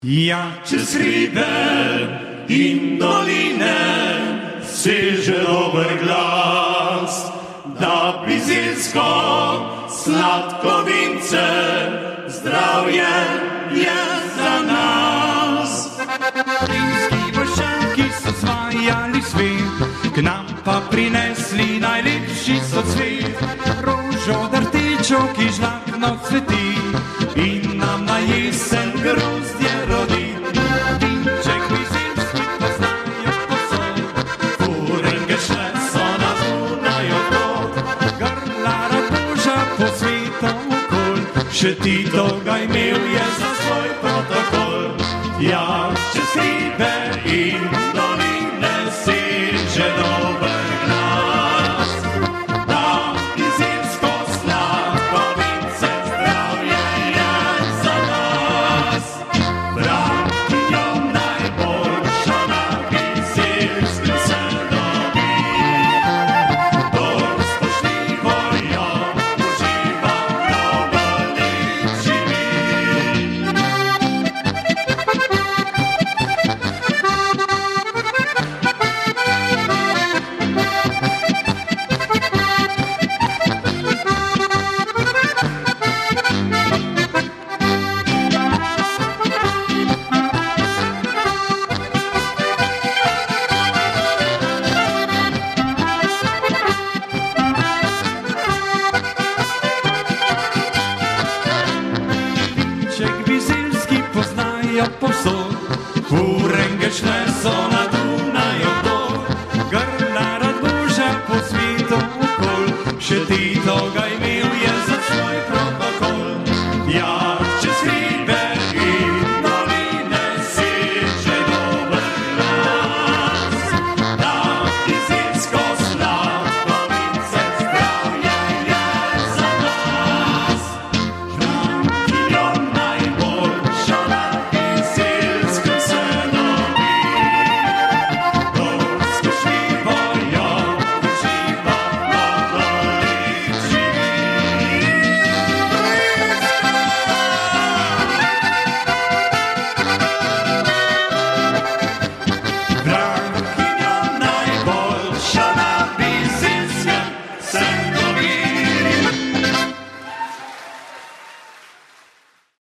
Ja čez hribe in doline seže dober glas, da Bizeljsko sladko vince zdravje je za nas. Rimski vrščanki so zvajali svet, k nam pa prinesli najlepši socvet. Rožo drtečo, ki žlahtno cveti in nam na jesen grozdje rodi. Vinček bizeljski poznajo posod, furenge šle so na zunaj odhod. Grla rakoža po svetu okol, še Tito ga imel je za svoj protokol. Ja, čez hribe in doline seže dober glas, da bizeljsko sladko vince zdravje je za nas. Bratinjo najboljšo na Bizeljskem se dobi, bolj spoštljivo jo uživa, mnogo let živi. Vinček bizeljski poznajo povsod, furenge šle so na